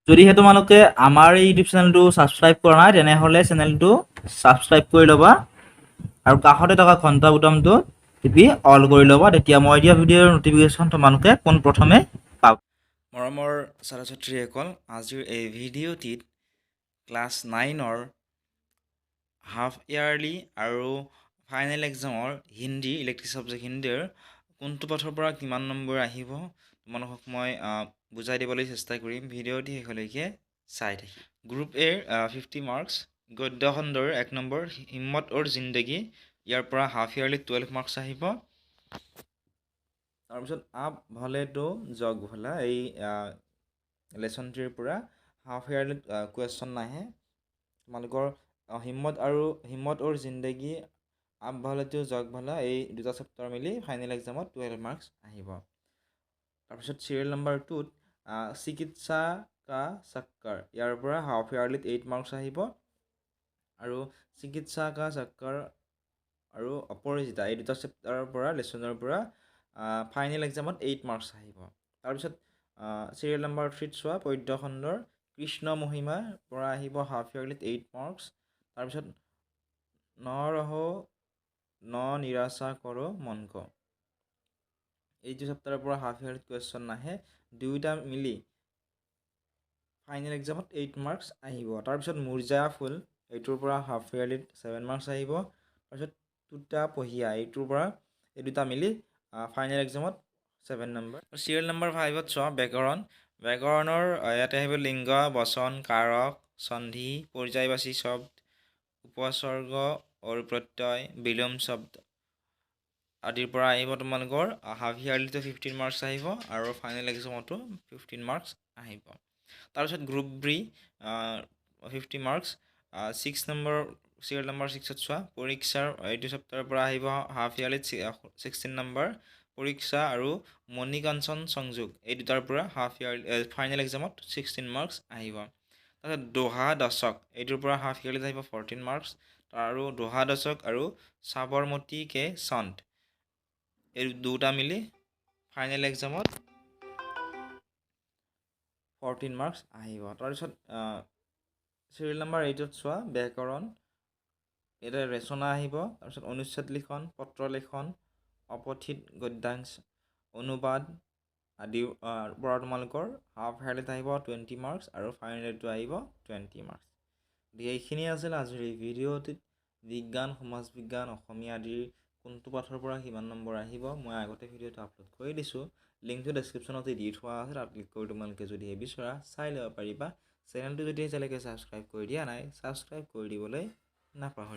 যদিহে তোমালোকে আমাৰ এই ইউটিউব চেনেলটো ছাবস্ক্ৰাইব কৰা নাই তেনেহ'লে চেনেলটো ছাবস্ক্ৰাইব কৰি ল'বা আৰু কাষতে থকা ঘণ্টা বুটামটো টিপি অল কৰি ল'বা, তেতিয়া মই দিয়া ভিডিঅ'ৰ নটিফিকেশ্যন তোমালোকে পোনপ্ৰথমে পাব। মৰমৰ ছাত্ৰ ছাত্ৰীসকল, আজিৰ এই ভিডিঅ'টিত ক্লাছ 9ৰ হাফ ইয়াৰলি আৰু ফাইনেল এক্সামৰ হিন্দী ইলেক্টিভ ছাবজেক্ট হিন্দীৰ কোনটো পাঠৰ পৰা কিমান নম্বৰ আহিব তোমালোকক মই বুজাই দিবলৈ চেষ্টা কৰিম। ভিডিঅ'টি শেষলৈকে চাই থাকিম। গ্ৰুপ এৰ 50 মাৰ্কছ, গদ্য খণ্ডৰ 1 নম্বৰ হিম্মত অৰ জিন্দগী, ইয়াৰ পৰা হাফ ইয়াৰলি 12 মাৰ্কছ আহিব। তাৰপিছত আপ ভলে তো জগ ভলা, এই লেচন 3ৰ পৰা হাফ ইয়াৰলি কুৱেশ্যন নাহে। তোমালোকৰ হিম্মত অৰ জিন্দগী, আপ ভলে তো জগ ভলা, এই দুটা চেপ্টাৰ মিলি ফাইনেল এক্সামত 12 মাৰ্কছ আহিব। তাৰপিছত চিৰিয়েল নম্বৰ 2ত চিকিৎসা কা চক্কৰ, ইয়াৰ পৰা হাফ ইয়াৰলিত 8 মাৰ্কছ আহিব। আৰু চিকিৎসা কা চক্কৰ আৰু অপৰাজিতা, এই দুটা চেপ্টাৰৰ পৰা লেচনৰ পৰা ফাইনেল এক্সামত 8 মাৰ্কছ আহিব। তাৰপিছত চিৰিয়েল নম্বৰ 3ত চোৱা পদ্য খণ্ডৰ কৃষ্ণ মহিমাৰ পৰা আহিব হাফ ইয়াৰলিত 8 মাৰ্কছ। তাৰপিছত ন নিৰাশা কৰ মন ক, এইটো চেপ্টাৰৰ পৰা হাফ ইয়াৰলিত কুৱেশ্যন নাহে, দুয়োটা মিলি ফাইনেল এক্সামত 8 মাৰ্কছ আহিব। তাৰপিছত মুৰ্জা ফুল, এইটোৰ পৰা হাফ ইয়াৰলিত 7 মাৰ্কছ আহিব। তাৰপিছত তুতা পহিয়া, এইটোৰ পৰা এই দুটা মিলি ফাইনেল এক্সামত 7 নম্বৰ। চিৰিয়েল নম্বৰ 5ত চোৱা ব্যাকৰণৰ ইয়াতে আহিব লিংগ, বচন, কাৰক, সন্ধি, পৰ্যায়বাচী শব্দ, উপসৰ্গ আৰু প্ৰত্যয়, বিলোম শব্দ আদিৰ পৰা আহিব তোমালোকৰ হাফ ইয়াৰলিতো 15 মাৰ্কছ আহিব আৰু ফাইনেল এক্সামতো 15 মাৰ্কছ আহিব। তাৰপিছত group B 50 marks, 6 number serial number 6ত চোৱা পৰীক্ষাৰ এইটো চেপ্টাৰৰ পৰা আহিব হাফ ইয়াৰলিত 16 নম্বৰ, পৰীক্ষা আৰু মণিকাঞ্চন সংযোগ, এই দুটাৰ পৰা হাফ ইয়াৰলি ফাইনেল এক্সামত 16 মাৰ্কছ আহিব। তাৰপিছত দোহা দশক, এইটোৰ পৰা হাফ ইয়াৰলিত আহিব 14 মাৰ্কছ। আৰু দোহা দশক আৰু সাবৰমতী কে সন্ত, এই দুটা মিলি ফাইনেল এক্সামত 14 মাৰ্কছ আহিব। তাৰপিছত চিৰিয়েল নম্বৰ 8ত চোৱা ব্যাকৰণ, ইয়াতে ৰচনা আহিব। তাৰপিছত অনুচ্ছেদ লিখন, পত্ৰ লিখন, অপঠিত গদ্যাংশ, অনুবাদ আদিৰ পৰা তোমালোকৰ হাফ ইয়াৰলিত আহিব 20 মাৰ্কছ আৰু ফাইনেলটো আহিব 20 মাৰ্কছ। গতিকে এইখিনি আছিল আজিৰ এই ভিডিঅ'টিত বিজ্ঞান, সমাজ বিজ্ঞান, অসমীয়া আদিৰ কোনটো পাঠৰ পৰা কিমান নম্বৰ আহিব মই আগতে ভিডিঅ'টো আপলোড কৰি দিছোঁ। লিংকটো ডেছক্ৰিপশ্যনতে দি থোৱা আছে, তাত ক্লিক কৰি তোমালোকে যদি বিচৰা চাই ল'ব পাৰিবা। চেনেলটো যদি এতিয়ালৈকে ছাবস্ক্ৰাইব কৰি দিয়া নাই, ছাবস্ক্ৰাইব কৰি দিবলৈ নাপাহৰিবা।